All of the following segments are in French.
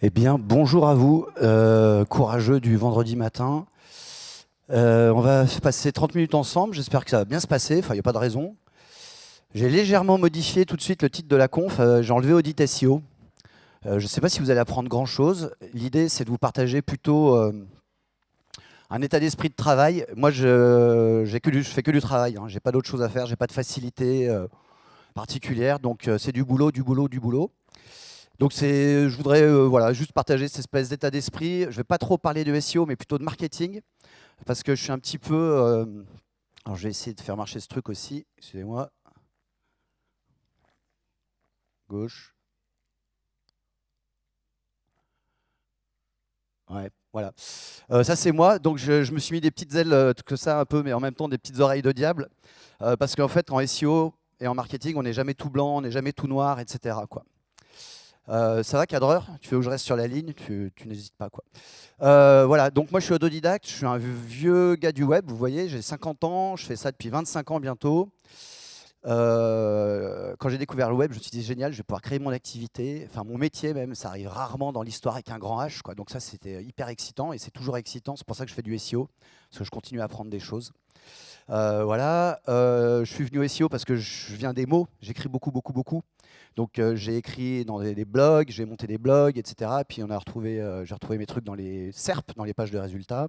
Eh bien, bonjour à vous, courageux du vendredi matin. On va passer 30 minutes ensemble, j'espère que ça va bien se passer, enfin il n'y a pas de raison. J'ai légèrement modifié tout de suite le titre de la conf, j'ai enlevé Audit SEO. Je ne sais pas si vous allez apprendre grand-chose. L'idée, c'est de vous partager plutôt un état d'esprit de travail. Moi, je fais que du travail, hein. J'ai pas d'autre chose à faire, j'ai pas de facilité particulière, donc c'est du boulot, du boulot, du boulot. Donc je voudrais voilà, juste partager cette espèce d'état d'esprit. Je ne vais pas trop parler de SEO, mais plutôt de marketing, parce que je suis un petit peu... alors je vais essayer de faire marcher ce truc aussi. Excusez-moi. Gauche. Ouais, voilà. Ça c'est moi. Donc je me suis mis des petites ailes que ça un peu, mais en même temps des petites oreilles de diable. Parce qu'en fait, en SEO et en marketing, on n'est jamais tout blanc, on n'est jamais tout noir, etc., quoi. Ça va, cadreur? Tu veux que je reste sur la ligne? Tu n'hésites pas, quoi. Voilà, donc moi je suis autodidacte, je suis un vieux gars du web, vous voyez, j'ai 50 ans, je fais ça depuis 25 ans bientôt. Quand j'ai découvert le web, je me suis dit génial, je vais pouvoir créer mon activité, enfin mon métier même, ça arrive rarement dans l'histoire avec un grand H, quoi. Donc ça c'était hyper excitant et c'est toujours excitant, c'est pour ça que je fais du SEO, parce que je continue à apprendre des choses. Voilà, je suis venu au SEO parce que je viens des mots, j'écris beaucoup, beaucoup, beaucoup. Donc j'ai écrit dans des blogs, j'ai monté des blogs, etc. Puis j'ai retrouvé mes trucs dans les SERP, dans les pages de résultats.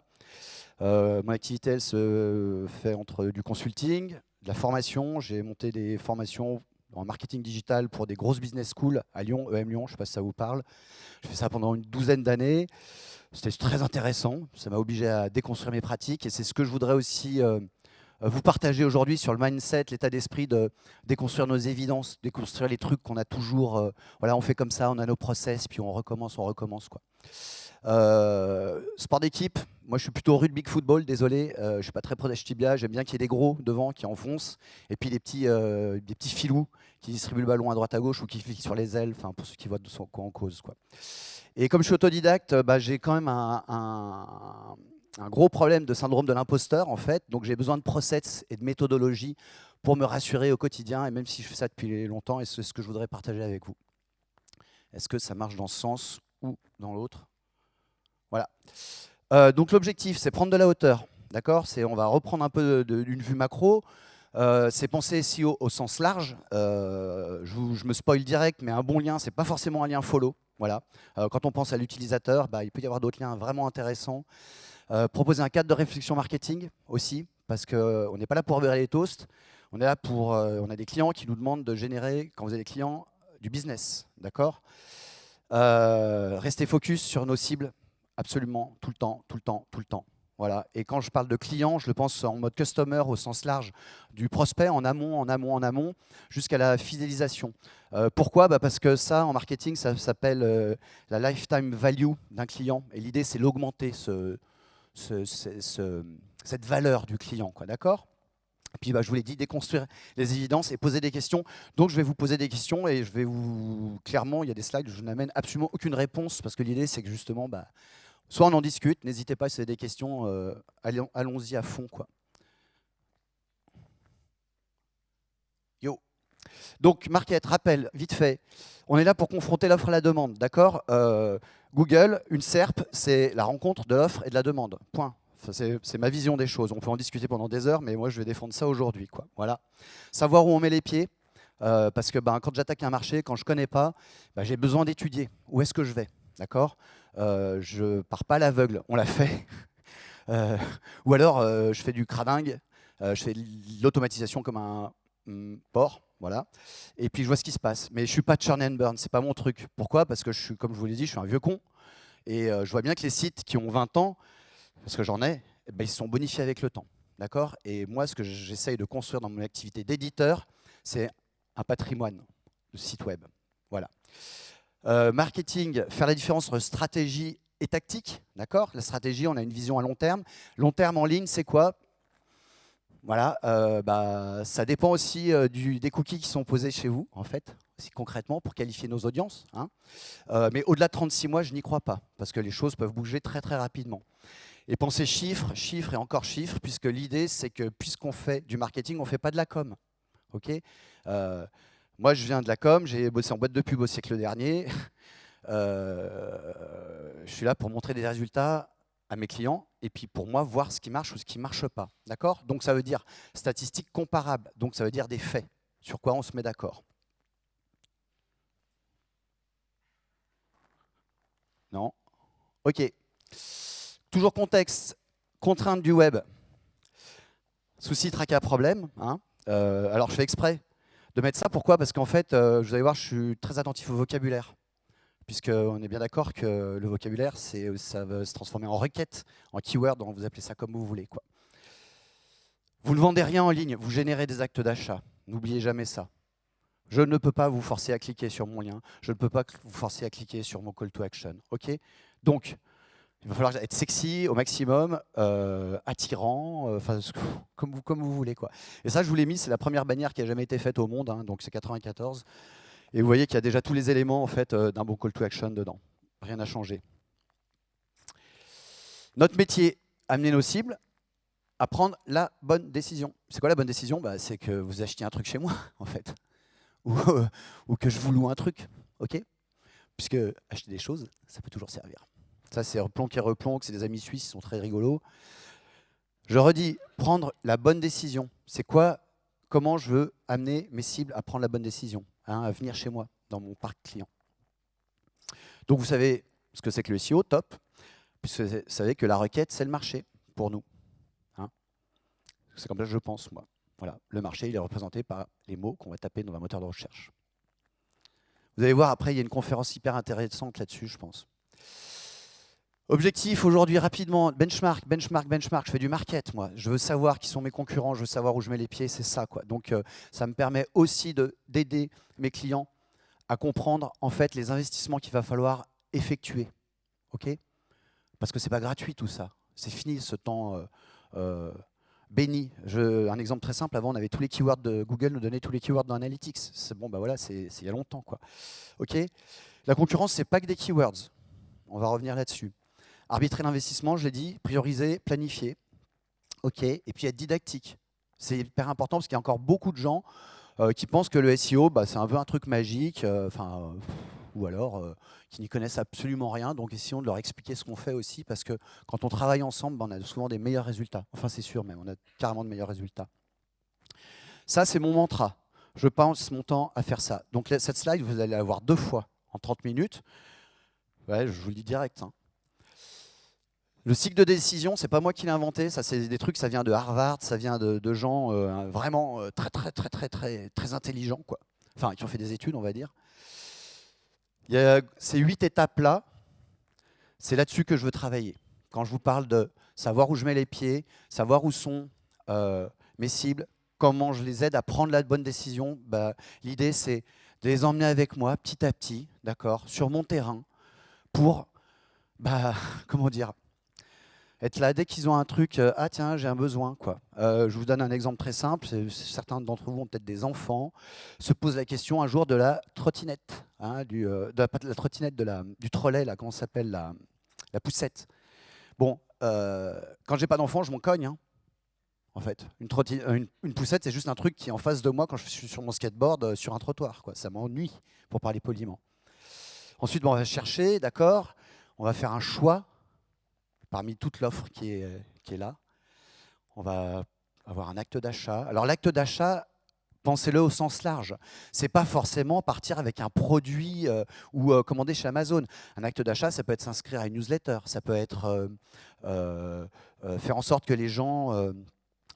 Mon activité, elle se fait entre du consulting, de la formation. J'ai monté des formations en marketing digital pour des grosses business schools à Lyon, EM Lyon, je ne sais pas si ça vous parle. J'ai fait ça pendant une douzaine d'années. C'était très intéressant. Ça m'a obligé à déconstruire mes pratiques. Et c'est ce que je voudrais aussi vous partager aujourd'hui sur le mindset, l'état d'esprit de déconstruire nos évidences, déconstruire les trucs qu'on a toujours. Voilà, on fait comme ça, on a nos process, puis on recommence, quoi. Sport d'équipe, moi je suis plutôt rugby que football, désolé, je suis pas très protège tibia, j'aime bien qu'il y ait des gros devant qui enfoncent, et puis des petits filous qui distribuent le ballon à droite à gauche ou qui fliquent sur les ailes, enfin pour ceux qui voient de quoi en cause, quoi. Et comme je suis autodidacte, bah, j'ai quand même un gros problème de syndrome de l'imposteur, en fait. Donc j'ai besoin de process et de méthodologie pour me rassurer au quotidien, et même si je fais ça depuis longtemps, et c'est ce que je voudrais partager avec vous. Est-ce que ça marche dans ce sens ou dans l'autre? Voilà. Donc l'objectif, c'est prendre de la hauteur. D'accord? On va reprendre un peu d'une vue macro. C'est penser SEO au sens large. Je me spoil direct, mais un bon lien, c'est pas forcément un lien follow. Voilà. Quand on pense à l'utilisateur, bah, il peut y avoir d'autres liens vraiment intéressants. Proposer un cadre de réflexion marketing aussi, parce qu'on n'est pas là pour beurrer les toasts. On est là on a des clients qui nous demandent de générer, quand vous avez des clients, du business. D'accord? Rester focus sur nos cibles, absolument, tout le temps, tout le temps, tout le temps. Voilà. Et quand je parle de client, je le pense en mode customer au sens large, du prospect en amont, en amont, en amont, jusqu'à la fidélisation. Pourquoi? Bah parce que ça, en marketing, ça s'appelle la lifetime value d'un client. Et l'idée, c'est l'augmenter, cette valeur du client. D'accord? Et puis, bah, je vous l'ai dit, déconstruire les évidences et poser des questions. Donc, je vais vous poser des questions et je vais vous... Clairement, il y a des slides où je n'amène absolument aucune réponse parce que l'idée, c'est que justement, bah, soit on en discute, n'hésitez pas si vous avez des questions, allons-y à fond, quoi. Yo. Donc, Market, rappel, vite fait. On est là pour confronter l'offre et la demande, d'accord? Google, une SERP, c'est la rencontre de l'offre et de la demande. Point. Enfin, c'est ma vision des choses. On peut en discuter pendant des heures, mais moi, je vais défendre ça aujourd'hui, quoi. Voilà. Savoir où on met les pieds, parce que ben, quand j'attaque un marché, quand je ne connais pas, ben, j'ai besoin d'étudier. Où est-ce que je vais, d'accord? Je ne pars pas à l'aveugle, on l'a fait. Ou alors, je fais du cradingue, je fais de l'automatisation comme un port, voilà. Et puis je vois ce qui se passe. Mais je suis pas churn and burn, c'est pas mon truc. Pourquoi? Parce que je suis, comme je vous l'ai dit, je suis un vieux con. Et je vois bien que les sites qui ont 20 ans, parce que j'en ai, eh ben, ils sont bonifiés avec le temps. D'accord? Et moi, ce que j'essaye de construire dans mon activité d'éditeur, c'est un patrimoine de site web. Voilà. Marketing, faire la différence entre stratégie et tactique. D'accord? La stratégie, on a une vision à long terme. Long terme en ligne, c'est quoi? Voilà, bah, ça dépend aussi des cookies qui sont posés chez vous, en fait, aussi concrètement, pour qualifier nos audiences. Hein. Mais au-delà de 36 mois, je n'y crois pas, parce que les choses peuvent bouger très très rapidement. Et pensez chiffres, chiffres et encore chiffres, puisque l'idée, c'est que puisqu'on fait du marketing, on ne fait pas de la com. Okay, moi, je viens de la com, j'ai bossé en boîte de pub au siècle dernier. Je suis là pour montrer des résultats à mes clients et puis pour moi, voir ce qui marche ou ce qui ne marche pas. D'accord? Donc ça veut dire statistiques comparables, donc ça veut dire des faits, sur quoi on se met d'accord. Non? Ok. Toujours contexte, contrainte du web. Souci, tracas, problème. Hein. Alors je fais exprès de mettre ça. Pourquoi? Parce qu'en fait, vous allez voir, je suis très attentif au vocabulaire. Puisqu'on est bien d'accord que le vocabulaire, ça va se transformer en requête, en keyword, donc vous appelez ça comme vous voulez, quoi. Vous ne vendez rien en ligne, vous générez des actes d'achat. N'oubliez jamais ça. Je ne peux pas vous forcer à cliquer sur mon lien, je ne peux pas vous forcer à cliquer sur mon call to action. Ok? Donc, il va falloir être sexy au maximum, attirant, comme vous voulez, quoi. Et ça, je vous l'ai mis, c'est la première bannière qui a jamais été faite au monde, hein, donc c'est 94. Et vous voyez qu'il y a déjà tous les éléments en fait, d'un bon call to action dedans. Rien n'a changé. Notre métier, amener nos cibles à prendre la bonne décision. C'est quoi la bonne décision? C'est que vous achetiez un truc chez moi, en fait. Ou que je vous loue un truc. Ok? Puisque acheter des choses, ça peut toujours servir. Ça, c'est Replonk et Replonk, c'est des amis suisses, ils sont très rigolos. Je redis, prendre la bonne décision. C'est quoi? Comment je veux amener mes cibles à prendre la bonne décision, hein, à venir chez moi, dans mon parc client. Donc vous savez ce que c'est que le SEO, top, puisque vous savez que la requête, c'est le marché pour nous. Hein. C'est comme ça que je pense, moi. Voilà, le marché, il est représenté par les mots qu'on va taper dans un moteur de recherche. Vous allez voir, après, il y a une conférence hyper intéressante là-dessus, je pense. Objectif aujourd'hui, rapidement, benchmark, benchmark, benchmark. Je fais du market, moi. Je veux savoir qui sont mes concurrents, je veux savoir où je mets les pieds, c'est ça, quoi. Donc, ça me permet aussi d'aider mes clients à comprendre, en fait, les investissements qu'il va falloir effectuer. OK? Parce que ce n'est pas gratuit, tout ça. C'est fini, ce temps béni. Un exemple très simple, avant, on avait tous les keywords de Google, nous donnait tous les keywords dans Analytics. Bon, voilà, c'est il y a longtemps, quoi. OK? La concurrence, ce n'est pas que des keywords. On va revenir là-dessus. Arbitrer l'investissement, je l'ai dit, prioriser, planifier. OK. Et puis être didactique. C'est hyper important parce qu'il y a encore beaucoup de gens qui pensent que le SEO, c'est un peu un truc magique, ou alors qui n'y connaissent absolument rien. Donc essayons de leur expliquer ce qu'on fait aussi, parce que quand on travaille ensemble, on a souvent des meilleurs résultats. Enfin, c'est sûr même, on a carrément de meilleurs résultats. Ça, c'est mon mantra. Je passe mon temps à faire ça. Donc cette slide, vous allez la voir 2 fois en 30 minutes. Ouais, je vous le dis direct. Hein. Le cycle de décision, c'est pas moi qui l'ai inventé, ça c'est des trucs, ça vient de Harvard, ça vient de gens vraiment très intelligents, quoi. Enfin, qui ont fait des études, on va dire. Il y a ces 8 étapes-là, c'est là-dessus que je veux travailler. Quand je vous parle de savoir où je mets les pieds, savoir où sont mes cibles, comment je les aide à prendre la bonne décision, l'idée c'est de les emmener avec moi petit à petit, d'accord, sur mon terrain, pour, comment dire, être là dès qu'ils ont un truc, ah tiens, j'ai un besoin, quoi. Je vous donne un exemple très simple, certains d'entre vous ont peut-être des enfants, se posent la question un jour de la trottinette, hein, la trottinette du trolley, là, comment ça s'appelle, la poussette. Bon, quand j'ai pas d'enfant, je m'en cogne, hein, en fait. Une poussette, c'est juste un truc qui est en face de moi quand je suis sur mon skateboard sur un trottoir, quoi. Ça m'ennuie, pour parler poliment. Ensuite, on va chercher, d'accord, on va faire un choix parmi toute l'offre qui est là. On va avoir un acte d'achat. Alors l'acte d'achat, pensez-le au sens large. Ce n'est pas forcément partir avec un produit ou commander chez Amazon. Un acte d'achat, ça peut être s'inscrire à une newsletter, ça peut être faire en sorte que les gens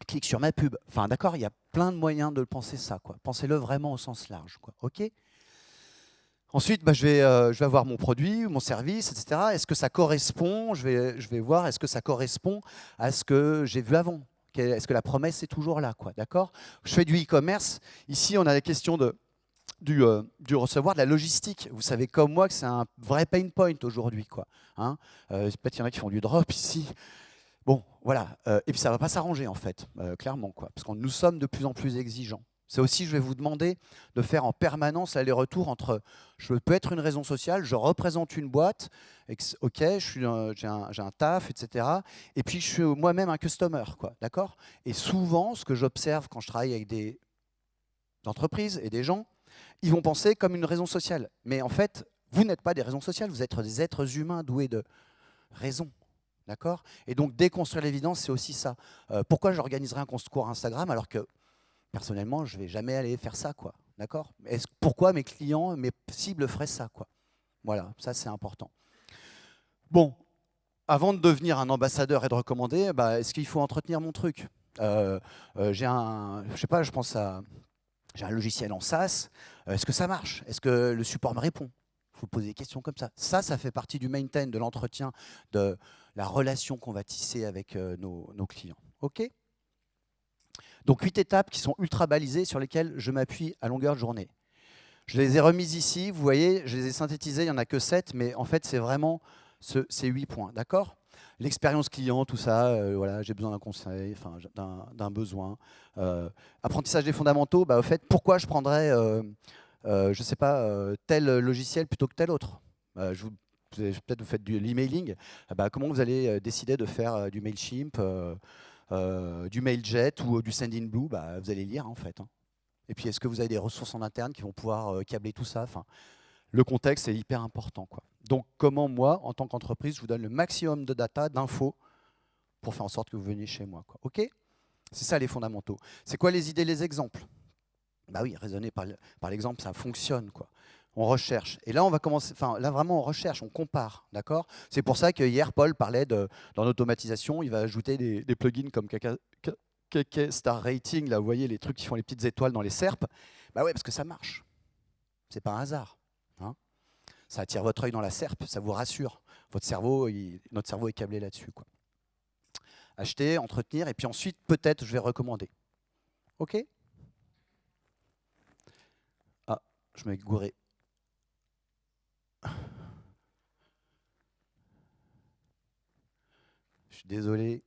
cliquent sur ma pub. Enfin, d'accord, il y a plein de moyens de penser ça, quoi. Pensez-le vraiment au sens large, quoi. OK ? Ensuite, je vais avoir mon produit, mon service, etc. Est-ce que ça correspond? Je vais voir, est-ce que ça correspond à ce que j'ai vu avant? Est-ce que la promesse est toujours là, quoi, d'accord? Je fais du e-commerce. Ici, on a la question du recevoir, de la logistique. Vous savez comme moi que c'est un vrai pain point aujourd'hui, quoi. Hein, peut-être qu'il y en a qui font du drop ici. Bon, voilà. Et puis ça ne va pas s'arranger, en fait, clairement, quoi, parce que nous sommes de plus en plus exigeants. C'est aussi, je vais vous demander de faire en permanence l'aller-retour entre, je peux être une raison sociale, je représente une boîte, ok, j'ai un taf, etc. Et puis je suis moi-même un customer, quoi, d'accord? Et souvent, ce que j'observe quand je travaille avec des entreprises et des gens, ils vont penser comme une raison sociale. Mais en fait, Vous n'êtes pas des raisons sociales, vous êtes des êtres humains doués de raison. D'accord? Et donc, déconstruire l'évidence, c'est aussi ça. Pourquoi j'organiserai un concours Instagram alors que, personnellement, je ne vais jamais aller faire ça, quoi. D'accord? Pourquoi mes clients, mes cibles feraient ça, quoi? Voilà, ça, c'est important. Bon, avant de devenir un ambassadeur et de recommander, bah, est-ce qu'il faut entretenir mon truc? J'ai un, je sais pas, je pense à, j'ai un logiciel en SaaS. Est-ce que ça marche? Est-ce que le support me répond? Il faut poser des questions comme ça. Ça fait partie du maintain, de l'entretien, de la relation qu'on va tisser avec nos clients. OK? Donc 8 étapes qui sont ultra balisées sur lesquelles je m'appuie à longueur de journée. Je les ai remises ici, vous voyez, je les ai synthétisées, il n'y en a que 7, mais en fait c'est vraiment ces 8 points, d'accord? L'expérience client, tout ça, voilà, j'ai besoin d'un conseil, enfin, d'un besoin. Apprentissage des fondamentaux, bah, au fait, pourquoi je prendrais, je ne sais pas, tel logiciel plutôt que tel autre? Peut-être vous faites de l'emailing, bah, comment vous allez décider de faire du Mailchimp, du Mailjet ou du Sendinblue? Bah, vous allez lire en fait. Hein. Et puis, est-ce que vous avez des ressources en interne qui vont pouvoir câbler tout ça? Enfin, le contexte est hyper important, quoi. Donc, comment moi, en tant qu'entreprise, je vous donne le maximum de data, d'infos, pour faire en sorte que vous veniez chez moi, quoi. OK? C'est ça les fondamentaux. C'est quoi les idées, les exemples? Bah oui, raisonner par l'exemple, ça fonctionne, quoi. On recherche. Et là, on va commencer. Enfin, là, vraiment, on recherche, on compare, d'accord? C'est pour ça que hier, Paul parlait dans l'automatisation, il va ajouter des plugins comme KK Star Rating, là, vous voyez, les trucs qui font les petites étoiles dans les SERP. Bah ouais, parce que ça marche. C'est pas un hasard. Hein. Ça attire votre œil dans la SERP, ça vous rassure. Votre cerveau, notre cerveau est câblé là-dessus, quoi. Acheter, entretenir, et puis ensuite, peut-être, je vais recommander. OK? Ah, je m'ai gouré. Je suis désolé.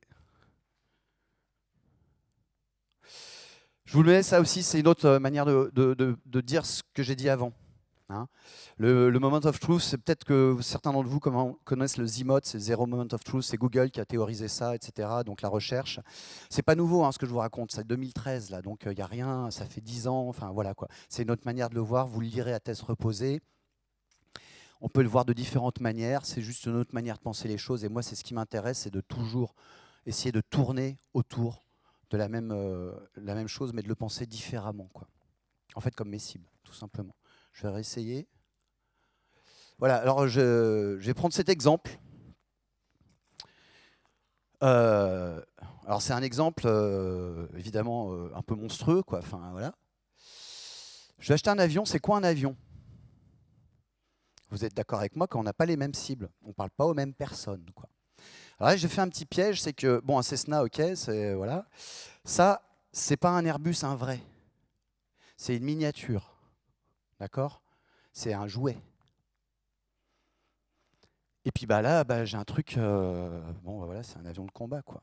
Je vous le mets, ça aussi, c'est une autre manière de dire ce que j'ai dit avant. Hein. Le moment of truth, c'est peut-être que certains d'entre vous connaissent le ZMOT, c'est Zero Moment of Truth, c'est Google qui a théorisé ça, etc. Donc la recherche, c'est pas nouveau hein, ce que je vous raconte, c'est 2013 là, donc il n'y a rien, ça fait 10 ans, enfin voilà quoi. C'est une autre manière de le voir, vous le lirez à tête reposée. On peut le voir de différentes manières, c'est juste une autre manière de penser les choses. Et moi, c'est ce qui m'intéresse, c'est de toujours essayer de tourner autour de la même chose, mais de le penser différemment, quoi. En fait, comme mes cibles, tout simplement. Je vais réessayer. Voilà, alors je vais prendre cet exemple. Alors c'est un exemple évidemment un peu monstrueux, quoi. Enfin, voilà. Je vais acheter un avion, c'est quoi un avion? Vous êtes d'accord avec moi qu'on n'a pas les mêmes cibles, on ne parle pas aux mêmes personnes, quoi. Alors là, j'ai fait un petit piège, c'est que, bon, un Cessna, ok, voilà. Ça, c'est pas un Airbus, un vrai. C'est une miniature, d'accord? C'est un jouet. Et puis bah là, bah, j'ai un truc, bon, bah, voilà, c'est un avion de combat, quoi.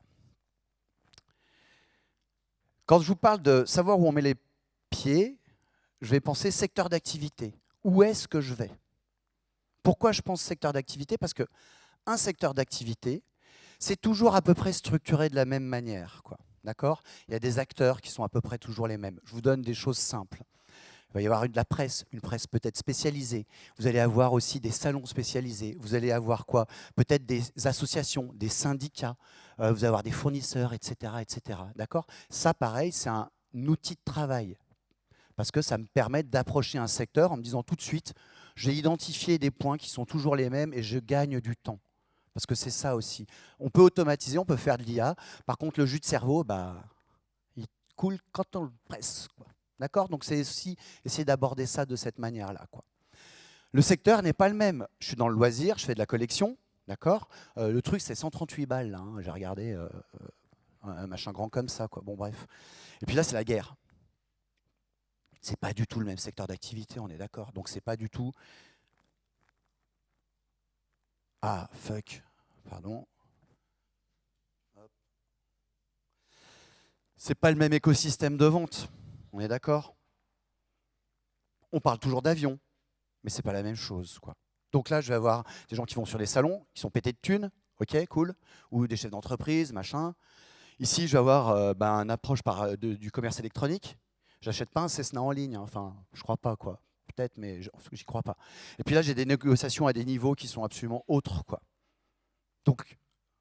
Quand je vous parle de savoir où on met les pieds, je vais penser secteur d'activité. Où est-ce que je vais? Pourquoi je pense secteur d'activité? Parce que un secteur d'activité, c'est toujours à peu près structuré de la même manière, quoi. D'accord? Il y a des acteurs qui sont à peu près toujours les mêmes. Je vous donne des choses simples. Il va y avoir de la presse, une presse peut-être spécialisée. Vous allez avoir aussi des salons spécialisés. Vous allez avoir quoi? Peut-être des associations, des syndicats. Vous allez avoir des fournisseurs, etc., etc. D'accord? Ça, pareil, c'est un outil de travail. Parce que ça me permet d'approcher un secteur en me disant tout de suite, j'ai identifié des points qui sont toujours les mêmes et je gagne du temps. Parce que c'est ça aussi. On peut automatiser, on peut faire de l'IA. Par contre, le jus de cerveau, bah, il coule quand on le presse, quoi. D'accord? Donc c'est aussi essayer d'aborder ça de cette manière-là, quoi. Le secteur n'est pas le même. Je suis dans le loisir, je fais de la collection, d'accord? Le truc, c'est 138 balles, là, hein. J'ai regardé un machin grand comme ça, quoi. Bon, bref. Et puis là, c'est la guerre. C'est pas du tout le même secteur d'activité, on est d'accord. Donc c'est pas du tout... Ah, fuck. Pardon. C'est pas le même écosystème de vente. On est d'accord? On parle toujours d'avion, mais c'est pas la même chose, quoi. Donc là, je vais avoir des gens qui vont sur les salons, qui sont pétés de thunes, ok, cool, ou des chefs d'entreprise, machin. Ici, je vais avoir une approche du commerce électronique. J'achète pas un Cessna en ligne, hein. Enfin, je crois pas, quoi. peut-être, mais j'y crois pas. Et puis là, j'ai des négociations à des niveaux qui sont absolument autres, quoi. Donc,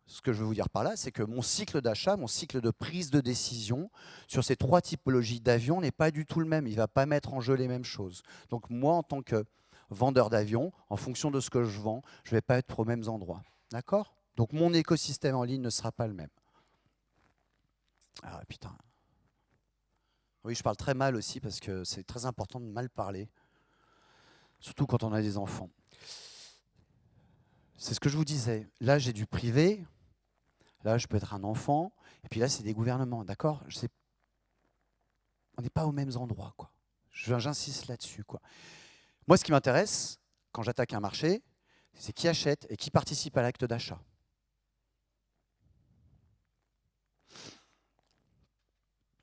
ce que je veux vous dire par là, c'est que mon cycle d'achat, mon cycle de prise de décision sur ces 3 typologies d'avions n'est pas du tout le même. Il ne va pas mettre en jeu les mêmes choses. Donc moi, en tant que vendeur d'avions, en fonction de ce que je vends, je ne vais pas être aux mêmes endroits. D'accord? Donc mon écosystème en ligne ne sera pas le même. Ah putain. Oui, je parle très mal aussi parce que c'est très important de mal parler. Surtout quand on a des enfants. C'est ce que je vous disais. Là, j'ai du privé. Là, je peux être un enfant. Et puis là, c'est des gouvernements. D'accord? On n'est pas aux mêmes endroits, quoi. J'insiste là-dessus, quoi. Moi, ce qui m'intéresse, quand j'attaque un marché, c'est qui achète et qui participe à l'acte d'achat.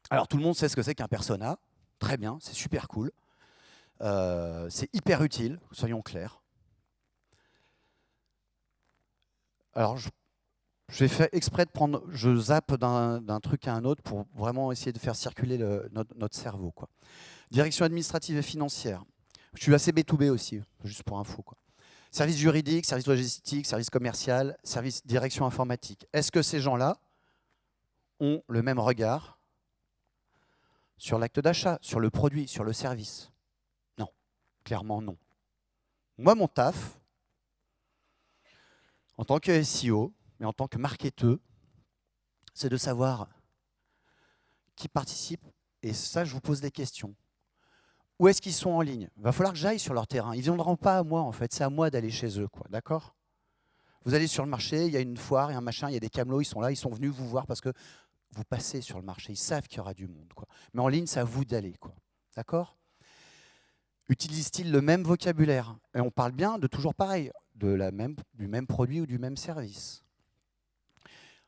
Alors, tout le monde sait ce que c'est qu'un persona. Très bien, c'est super cool. C'est hyper utile, soyons clairs. Alors, je vais faire exprès de prendre, je zappe d'un truc à un autre pour vraiment essayer de faire circuler notre cerveau, quoi. Direction administrative et financière. Je suis assez B2B aussi, juste pour info, quoi. Service juridique, service logistique, service commercial, service direction informatique. Est-ce que ces gens-là ont le même regard sur l'acte d'achat, sur le produit, sur le service? Non, clairement non. Moi, mon taf, en tant que SEO, mais en tant que marketeur, c'est de savoir qui participe, et ça, je vous pose des questions. Où est-ce qu'ils sont en ligne? Il va falloir que j'aille sur leur terrain. Ils ne viendront pas à moi, en fait. C'est à moi d'aller chez eux, quoi. D'accord? Vous allez sur le marché, il y a une foire, il y a un machin, il y a des camelots, ils sont là, ils sont venus vous voir parce que vous passez sur le marché. Ils savent qu'il y aura du monde, quoi. Mais en ligne, c'est à vous d'aller, quoi. D'accord? Utilisent-ils le même vocabulaire? Et on parle bien de toujours pareil, du même produit ou du même service.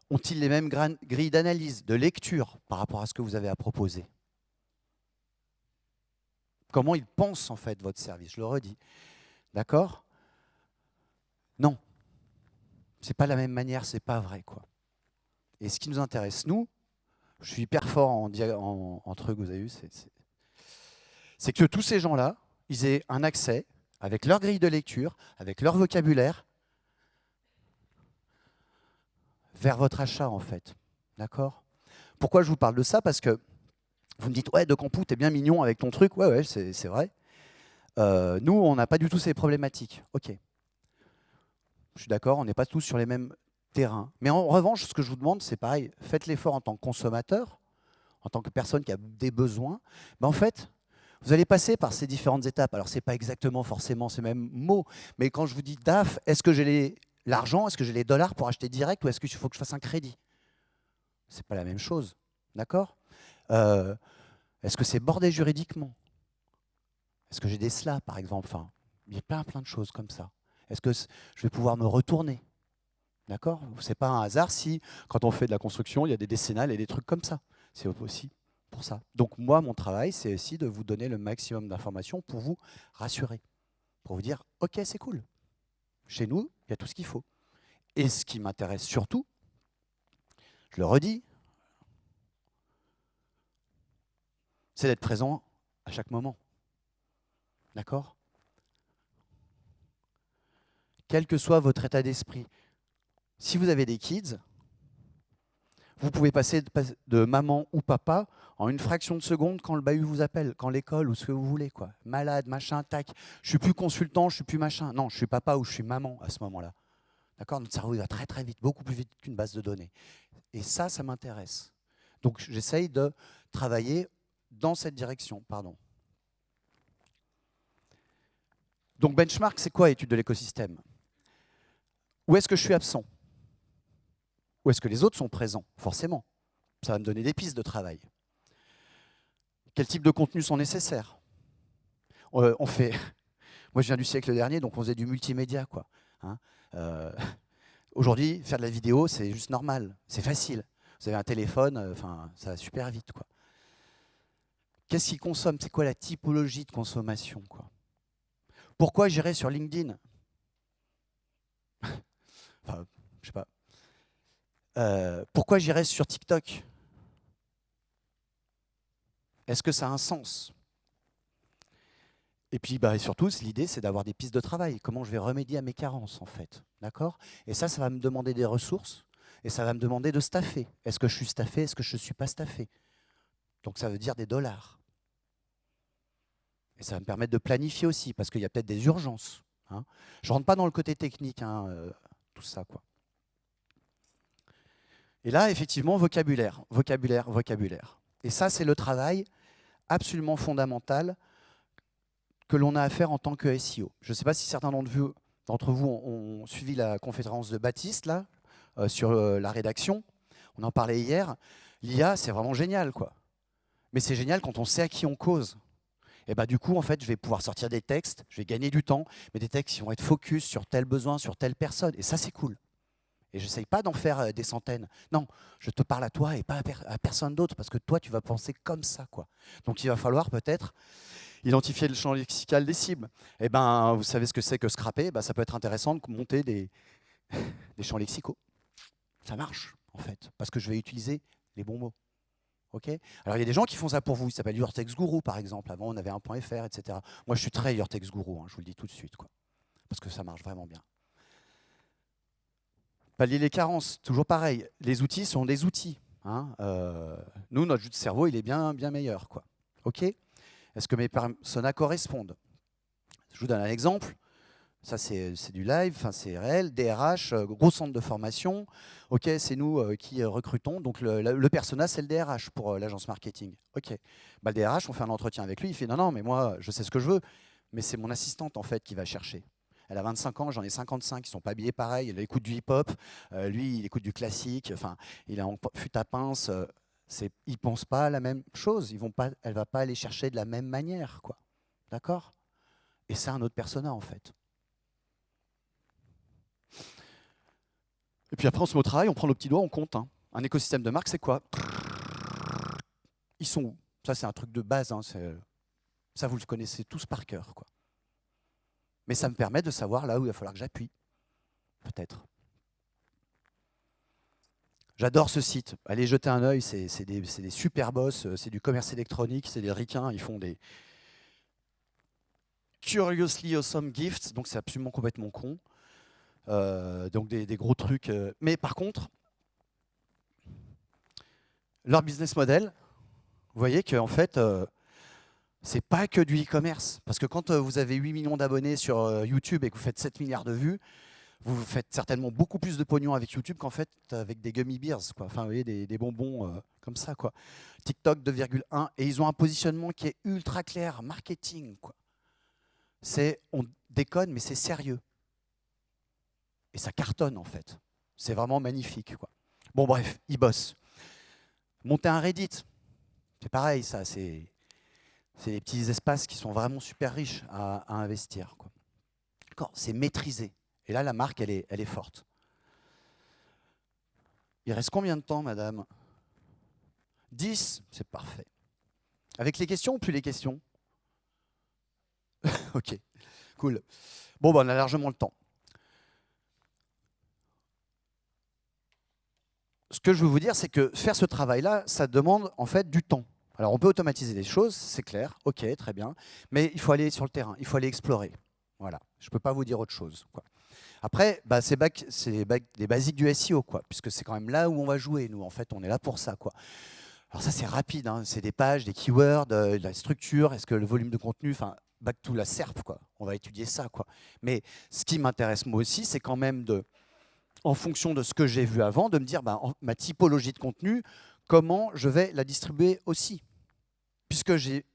Ont-ils les mêmes grilles d'analyse, de lecture par rapport à ce que vous avez à proposer? Comment ils pensent en fait votre service? Je le redis. D'accord? Non. C'est pas la même manière, c'est pas vrai, quoi. Et ce qui nous intéresse, nous, je suis hyper fort en trucs, vous avez vu, c'est que tous ces gens-là, ils aient un accès avec leur grille de lecture, avec leur vocabulaire, vers votre achat, en fait. D'accord? Pourquoi je vous parle de ça? Parce que vous me dites, ouais, De Campoux, t'es bien mignon avec ton truc. Ouais, ouais, c'est vrai. Nous, on n'a pas du tout ces problématiques. Ok. Je suis d'accord, on n'est pas tous sur les mêmes terrains. Mais en revanche, ce que je vous demande, c'est pareil. Faites l'effort en tant que consommateur, en tant que personne qui a des besoins. Ben, en fait, vous allez passer par ces différentes étapes. Alors, ce n'est pas exactement forcément ces mêmes mots, mais quand je vous dis DAF, est-ce que j'ai l'argent, est-ce que j'ai les dollars pour acheter direct ou est-ce qu'il faut que je fasse un crédit? Ce n'est pas la même chose. D'accord? Est-ce que c'est bordé juridiquement? Est-ce que j'ai des SLA, par exemple? Enfin, il y a plein de choses comme ça. Est-ce que je vais pouvoir me retourner? D'accord? Ce n'est pas un hasard si, quand on fait de la construction, il y a des décennales et des trucs comme ça. C'est aussi pour ça. Donc moi, mon travail, c'est aussi de vous donner le maximum d'informations pour vous rassurer, pour vous dire, OK, c'est cool. Chez nous, il y a tout ce qu'il faut. Et ce qui m'intéresse surtout, je le redis, c'est d'être présent à chaque moment. D'accord? Quel que soit votre état d'esprit. Si vous avez des kids, vous pouvez passer de maman ou papa en une fraction de seconde quand le bahut vous appelle, quand l'école ou ce que vous voulez, quoi. Malade, machin, tac. Je suis plus consultant, je suis plus machin. Non, je suis papa ou je suis maman à ce moment-là. D'accord? Notre cerveau va très très vite, beaucoup plus vite qu'une base de données. Et ça m'intéresse. Donc j'essaye de travailler dans cette direction. Pardon. Donc benchmark, c'est quoi étude de l'écosystème? Où est-ce que je suis absent? Où est-ce que les autres sont présents? Forcément. Ça va me donner des pistes de travail. Quel type de contenus sont nécessaires? On fait... Moi, je viens du siècle dernier, donc on faisait du multimédia, quoi. Hein, aujourd'hui, faire de la vidéo, c'est juste normal. C'est facile. Vous avez un téléphone, enfin, ça va super vite, quoi. Qu'est-ce qu'ils consomment? C'est quoi la typologie de consommation, quoi? Pourquoi j'irai sur LinkedIn? Enfin, je sais pas. Pourquoi j'irai sur TikTok? Est-ce que ça a un sens? Et puis et surtout, l'idée, c'est d'avoir des pistes de travail. Comment je vais remédier à mes carences, en fait. D'accord? Et ça va me demander des ressources et ça va me demander de staffer. Est-ce que je suis staffé? Est-ce que je ne suis pas staffé? Donc ça veut dire des dollars. Et ça va me permettre de planifier aussi, parce qu'il y a peut-être des urgences. Hein. Je ne rentre pas dans le côté technique, hein, tout ça, quoi. Et là, effectivement, vocabulaire, vocabulaire, vocabulaire. Et ça, c'est le travail absolument fondamental que l'on a à faire en tant que SEO. Je ne sais pas si certains d'entre vous ont suivi la conférence de Baptiste, là, sur la rédaction. On en parlait hier. L'IA, c'est vraiment génial, quoi. Mais c'est génial quand on sait à qui on cause. Et du coup, en fait, je vais pouvoir sortir des textes, je vais gagner du temps, mais des textes qui vont être focus sur tel besoin, sur telle personne. Et ça, c'est cool. Et je n'essaye pas d'en faire des centaines. Non, je te parle à toi et pas à personne d'autre, parce que toi, tu vas penser comme ça, quoi. Donc, il va falloir peut-être identifier le champ lexical des cibles. Et vous savez ce que c'est que scraper. Ça peut être intéressant de monter des champs lexicaux. Ça marche, en fait, parce que je vais utiliser les bons mots. Okay, alors, il y a des gens qui font ça pour vous. Ils s'appellent Your Text Guru, par exemple. Avant, on avait un .fr, etc. Moi, je suis très Your Text Guru, hein, je vous le dis tout de suite, quoi, parce que ça marche vraiment bien. Pallier les carences, toujours pareil. Les outils sont des outils. Hein. Nous, notre jus de cerveau, il est bien, bien meilleur, quoi. OK ? Est-ce que mes personas correspondent? Je vous donne un exemple. Ça, c'est du live, c'est réel. DRH, gros centre de formation. OK, c'est nous qui recrutons. Donc, le persona, c'est le DRH pour l'agence marketing. OK. Le DRH, on fait un entretien avec lui. Il fait non, non, mais moi, je sais ce que je veux. Mais c'est mon assistante, en fait, qui va chercher. Elle a 25 ans, j'en ai 55. Ils ne sont pas habillés pareil. Elle écoute du hip-hop. Lui, il écoute du classique. Enfin, il a en fût à pince. Ils ne pensent pas à la même chose. Elle ne va pas aller chercher de la même manière, quoi. D'accord? Et c'est un autre persona, en fait. Et puis après, on se met au travail, on prend nos petits doigts, on compte. Hein. Un écosystème de marque, c'est quoi? Ils sont où? Ça, c'est un truc de base. Hein, ça, vous le connaissez tous par cœur, quoi. Mais ça me permet de savoir là où il va falloir que j'appuie. Peut-être. J'adore ce site. Allez jeter un œil, c'est des super boss, c'est du commerce électronique, c'est des ricains, ils font des Curiously Awesome Gifts, donc c'est absolument complètement con. Donc des gros trucs. Mais par contre, leur business model, vous voyez qu'en fait, c'est pas que du e-commerce. Parce que quand vous avez 8 millions d'abonnés sur YouTube et que vous faites 7 milliards de vues, vous faites certainement beaucoup plus de pognon avec YouTube qu'en fait avec des gummy bears, quoi. Enfin, vous voyez, des bonbons comme ça, quoi. TikTok 2,1 et ils ont un positionnement qui est ultra clair, marketing, quoi. On déconne, mais c'est sérieux. Et ça cartonne, en fait. C'est vraiment magnifique, quoi. Bon, bref, ils bossent. Monter un Reddit, c'est pareil, ça, c'est des petits espaces qui sont vraiment super riches à investir, quoi. C'est maîtrisé. Et là, la marque, elle est forte. Il reste combien de temps, madame? 10, c'est parfait. Avec les questions ou plus les questions? Ok, cool. Bon, on a largement le temps. Ce que je veux vous dire, c'est que faire ce travail-là, ça demande en fait du temps. Alors, on peut automatiser des choses, c'est clair, ok, très bien, mais il faut aller sur le terrain, il faut aller explorer. Voilà, je ne peux pas vous dire autre chose, quoi. Après, c'est des basiques du SEO, quoi, puisque c'est quand même là où on va jouer, nous, en fait, on est là pour ça, quoi. Alors ça, c'est rapide, hein, c'est des pages, des keywords, de la structure, est-ce que le volume de contenu, enfin, back to la SERP, quoi. On va étudier ça, quoi. Mais ce qui m'intéresse moi aussi, c'est quand même en fonction de ce que j'ai vu avant, de me dire ma typologie de contenu, comment je vais la distribuer aussi. Puisque j'ai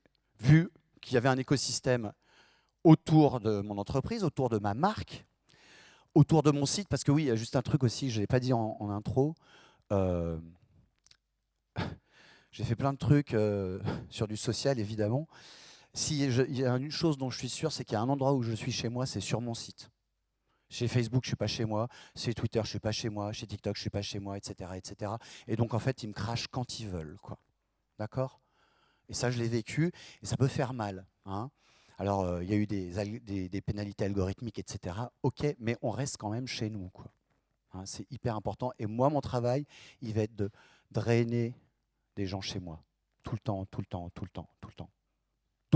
vu qu'il y avait un écosystème autour de mon entreprise, autour de ma marque, autour de mon site, parce que oui, il y a juste un truc aussi, je ne l'ai pas dit en intro. J'ai fait plein de trucs sur du social, évidemment. Il y a une chose dont je suis sûr, c'est qu'il y a un endroit où je suis chez moi, c'est sur mon site. Chez Facebook, je ne suis pas chez moi. Chez Twitter, je ne suis pas chez moi. Chez TikTok, je ne suis pas chez moi, etc., etc. Et donc, en fait, ils me crachent quand ils veulent, quoi. D'accord? Et ça, je l'ai vécu, et ça peut faire mal. Hein. Alors, il y a eu des pénalités algorithmiques, etc. OK, mais on reste quand même chez nous, quoi. Hein, c'est hyper important. Et moi, mon travail, il va être de drainer des gens chez moi. Tout le temps, tout le temps, tout le temps, tout le temps.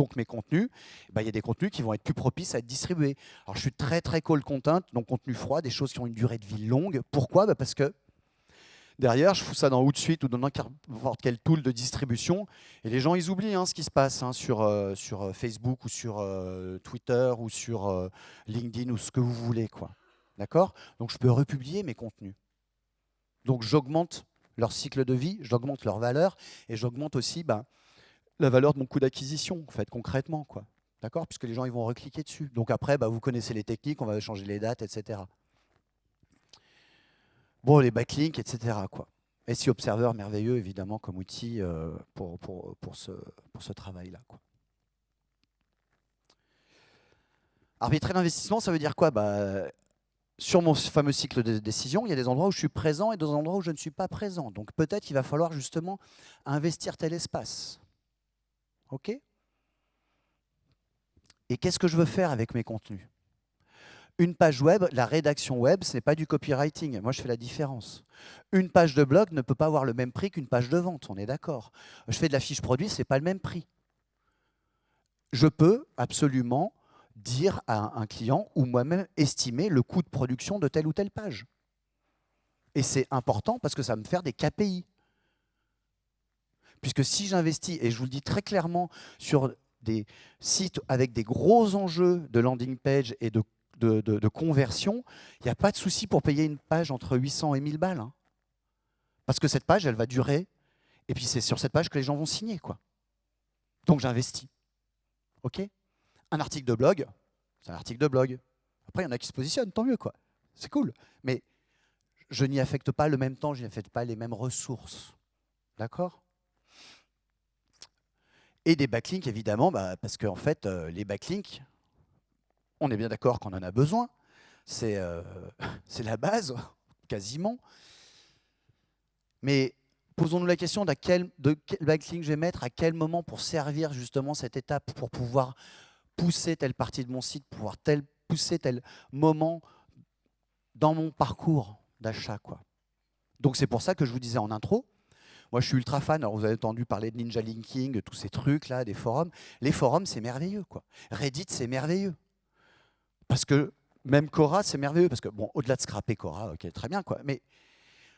Donc mes contenus, il y a des contenus qui vont être plus propices à être distribués. Alors je suis très très cold content, donc contenu froid, des choses qui ont une durée de vie longue. Pourquoi? Parce que derrière, je fous ça dans Hootsuite ou dans n'importe quel tool de distribution, et les gens, ils oublient ce qui se passe sur Facebook ou sur Twitter ou sur LinkedIn ou ce que vous voulez, quoi. D'accord? Donc je peux republier mes contenus. Donc j'augmente leur cycle de vie, j'augmente leur valeur, et j'augmente aussi la valeur de mon coût d'acquisition, en fait, concrètement, quoi. D'accord? Puisque les gens, ils vont recliquer dessus. Donc après, vous connaissez les techniques, on va changer les dates, etc. Bon, les backlinks, etc. quoi. SEO Observer, merveilleux, évidemment, comme outil pour ce travail-là, quoi. Arbitrer l'investissement, ça veut dire quoi? Sur mon fameux cycle de décision, il y a des endroits où je suis présent et des endroits où je ne suis pas présent. Donc peut-être qu'il va falloir justement investir tel espace. OK? Et qu'est-ce que je veux faire avec mes contenus? Une page web, la rédaction web, ce n'est pas du copywriting. Moi, je fais la différence. Une page de blog ne peut pas avoir le même prix qu'une page de vente, on est d'accord. Je fais de la fiche produit, ce n'est pas le même prix. Je peux absolument dire à un client ou moi-même estimer le coût de production de telle ou telle page. Et c'est important parce que ça va me faire des KPI. Puisque si j'investis, et je vous le dis très clairement, sur des sites avec des gros enjeux de landing page et de conversion, il n'y a pas de souci pour payer une page entre 800 et 1000 balles. Parce que cette page, elle va durer. Et puis c'est sur cette page que les gens vont signer, quoi. Donc j'investis. OK? Un article de blog, c'est un article de blog. Après, il y en a qui se positionnent, tant mieux, quoi. C'est cool. Mais je n'y affecte pas le même temps, je n'y affecte pas les mêmes ressources. D'accord? Et des backlinks, évidemment, parce qu'en fait, les backlinks, on est bien d'accord qu'on en a besoin. C'est la base, quasiment. Mais posons-nous la question de quel backlink je vais mettre, à quel moment pour servir justement cette étape, pour pouvoir pousser telle partie de mon site, pour pouvoir pousser tel moment dans mon parcours d'achat, quoi. Donc c'est pour ça que je vous disais en intro, moi je suis ultra fan, alors vous avez entendu parler de ninja linking, tous ces trucs-là, des forums. Les forums, c'est merveilleux, quoi. Reddit, c'est merveilleux. Parce que même Quora, c'est merveilleux, parce que, bon, au-delà de scraper Quora, ok, très bien, quoi, mais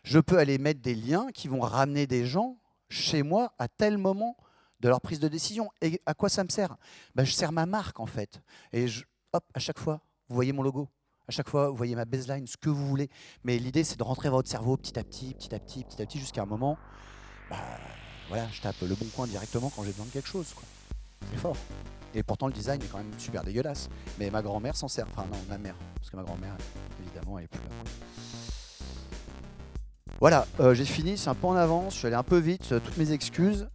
je peux aller mettre des liens qui vont ramener des gens chez moi à tel moment de leur prise de décision. Et à quoi ça me sert? Je sers ma marque, en fait. Et hop, à chaque fois, vous voyez mon logo. À chaque fois, vous voyez ma baseline, ce que vous voulez. Mais l'idée, c'est de rentrer dans votre cerveau petit à petit, petit à petit, petit à petit, jusqu'à un moment, voilà, je tape le bon coin directement quand j'ai besoin de quelque chose, quoi. C'est fort. Et pourtant, le design est quand même super dégueulasse. Mais ma grand-mère s'en sert. Enfin, non, ma mère. Parce que ma grand-mère, évidemment, elle est plus là, quoi. Voilà, j'ai fini, c'est un peu en avance, je suis allé un peu vite, toutes mes excuses.